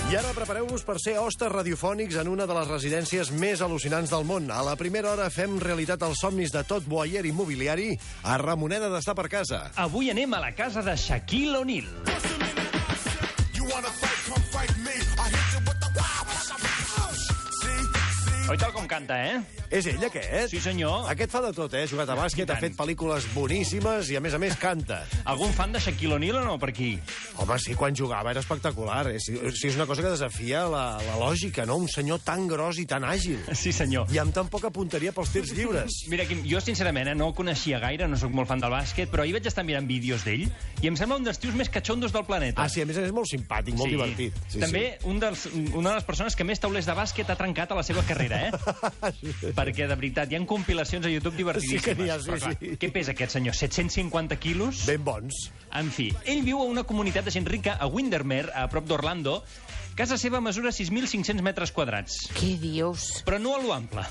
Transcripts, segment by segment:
I ara prepareu-vos per ser hostes radiofònics en una de les residències més al·lucinants del món. A la primera hora fem realitat els somnis de tot boier immobiliari a Ramoneda d'estar per casa. Avui anem a la casa de Shaquille O'Neal. Oi tal com canta, És ell, aquest? Sí, senyor. Aquest fa de tot, Ha jugat a bàsquet, ha fet pel·lícules boníssimes i, a més, canta. Algun fan de Shaquille O'Neal o no, per aquí? Home, sí, quan jugava era espectacular. És una cosa que desafia la lògica, no? Un senyor tan gros i tan àgil. Sí, senyor. I amb tan poca punteria pels tirs lliures. Mira, Quim, jo, sincerament, no el coneixia gaire, no sóc molt fan del bàsquet, però ahir vaig estar mirant vídeos d'ell i em sembla un dels tios més catxondos del planeta. Ah, sí, a més és molt simpàtic, molt divertit. Sí, també una de les persones que més taulers de bàsquet ha trencat a la seva carrera, Perquè, de veritat, hi ha compilacions a YouTube divertidíssimes. Sí que n'hi ha, sí, però, clar, sí. Què pesa aquest senyor? 750 quilos? Ben bons. En fi, ell viu a una comunitat de gent rica a Windermere, a prop d'Orlando. Casa seva mesura 6.500 metres quadrats. Què dius? Però no a lo ample,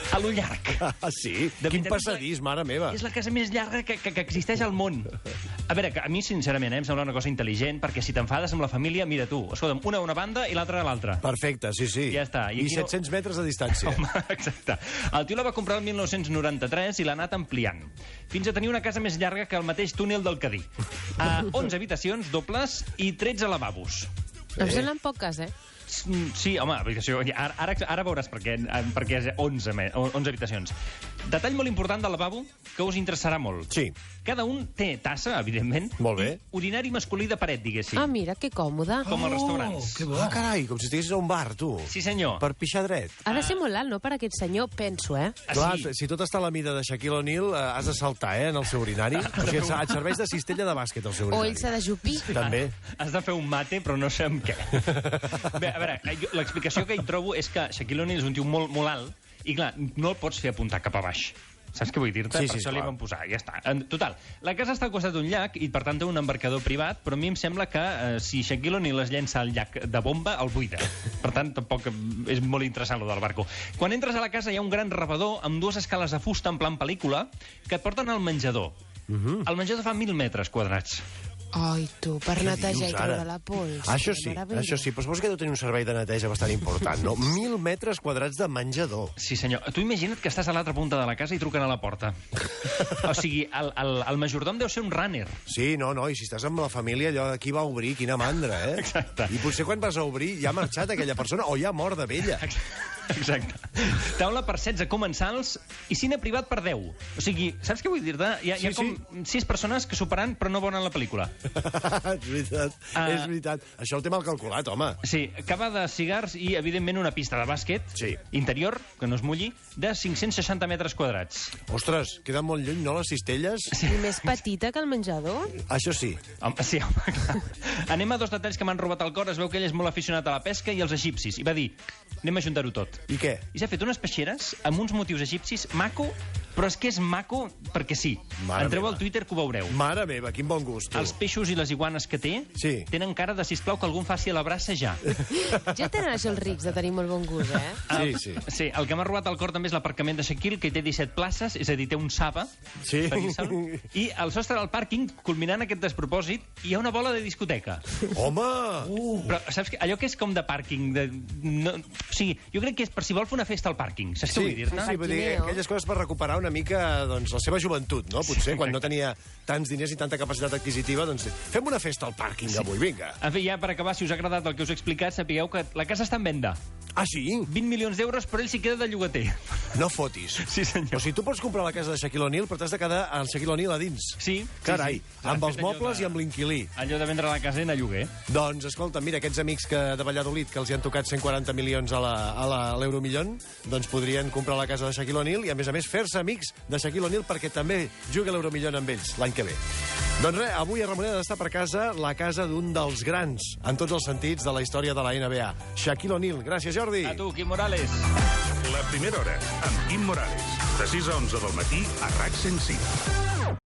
a lo llarg. Ah, sí? Quin passadís, mare meva. És la casa més llarga que existeix al món. A veure, que a mi, sincerament, em sembla una cosa intel·ligent, perquè si t'enfades amb la família, mira tu, escolta'm, una a una banda i l'altra a l'altra. Perfecte, sí. Ja està. I 700 metres de distància. Home, exacte. El tio la va comprar el 1993 i l'ha anat ampliant, fins a tenir una casa més llarga que el mateix túnel del Cadí. 11 habitacions dobles i 13 lavabos. Em semblen poques, Sí, home, habitació. Ara veuràs per què és 11 habitacions. Detall molt important del lavabo que us interessarà molt. Sí. Cada un té tassa, evidentment. Molt bé. I urinari masculí de paret, diguéssim. Ah, mira, que còmode. Com als restaurants. Que bo. Ah, carai, com si estiguessis a un bar, tu. Sí, senyor. Per pixar dret. Ha de ser molt alt, no?, per aquest senyor, penso, Clar, Sí. si tot està a la mida de Shaquille O'Neal, has de saltar, en el seu urinari. O sigui, et serveix de cistella de bàsquet, el seu O urinari. ell s'ha de jupir. També. Has de fer un mate, però no sé amb què. Bé, a veure, l'explicació que hi trobo és que Shaquille O'Neal és un tio molt, molt alt i, clar, no el pots fer apuntar cap a baix. Saps què vull dir-te? Sí, Per això li clar. van posar, ja està. Total, la casa està al costat d'un llac i, per tant, té un embarcador privat, però a mi em sembla que si Shaquille O'Neal es llença al llac de bomba, el buida. Per tant, tampoc és molt interessant, lo del barco. Quan entres a la casa hi ha un gran rebedor amb dues escales de fusta en plan pel·lícula que et porten al menjador. El menjador fa 1.000 metres quadrats. Ai, tu, per netejar dius, i treure ara? la pols. Això sí, però suposo que deu tenir un servei de neteja bastant important, no? 1.000 metres quadrats de menjador. Sí, senyor. Tu imagina't que estàs a l'altra punta de la casa i truquen a la porta. O sigui, el majordom deu ser un runner. Sí, no, i si estàs amb la família, allò de qui va obrir, quina mandra, Exacte. I potser quan vas a obrir ja ha marxat aquella persona o ja ha mort de vella. Exacte. Taula per 16 comensals i cine privat per 10. O sigui, saps què vull dir-te? Hi ha com 6 persones que superen però no veuen la pel·lícula. És veritat. Això el té mal calculat, home. Sí, cava de cigars i, evidentment, una pista de bàsquet interior, que no es mulli, de 560 metres quadrats. Ostres, queda molt lluny, no, les cistelles? I més petita que el menjador? Això sí. Sí, home, clar. Anem a 2 detalls que m'han robat el cor. Es veu que ell és molt aficionat a la pesca i als egipcis. I va dir, anem a juntar-ho tot. I què? I s'ha fet unes peixeres amb uns motius egipcis maco, però és que és maco perquè sí. Entreu al Twitter que ho veureu. Mare meva, quin bon gust, tu. Els peixos i les iguanes que té tenen cara de, sisplau, que algú em faci a la braça ja. Ja tenen això els rics de tenir molt bon gust, Sí. Sí, el que m'ha robat el cor també és l'aparcament de Shaquille, que té 17 places, és a dir, té un Saba. Sí. I al sostre del pàrquing, culminant aquest despropòsit, hi ha una bola de discoteca. Home! Però saps que allò que és com de pàrquing, o sigui, jo crec que és per si vol fer una festa al pàrquing, saps què vull dir-ne? Sí, vull dir, aquelles coses per recuperar una mica doncs, la seva joventut, no? Potser quan no tenia tants diners i tanta capacitat adquisitiva, doncs fem una festa al pàrquing avui, vinga. En fi, ja per acabar, si us ha agradat el que us he explicat, sapigueu que la casa està en venda. Ah, sí? 20 milions d'euros, però ell s'hi queda de llogater. No fotis. Sí, senyor. O sigui, tu pots comprar la casa de Shaquille O'Neal, però t'has de quedar el Shaquille O'Neal a dins. Sí. Carai, amb els mobles i amb l'inquilí. Allò de vendre la casa en a lloguer. Doncs, escolta, mira, aquests amics de Valladolid que els hi han tocat 140 milions a l'Euromillón, doncs podrien comprar la casa de Shaquille O'Neal i, a més, fer-se amics de Shaquille O'Neal perquè també jugui a l'Euromillón amb ells l'any que ve. Doncs res, avui a Ramoneda d'estar per casa la casa d'un dels grans, en tots els sentits, de la història de la NBA. Shaquille O'Neal. Gràcies, Jordi. A tu, Quim Morales. La primera hora, amb Quim Morales. De 6 a 11 del matí a RAC 105.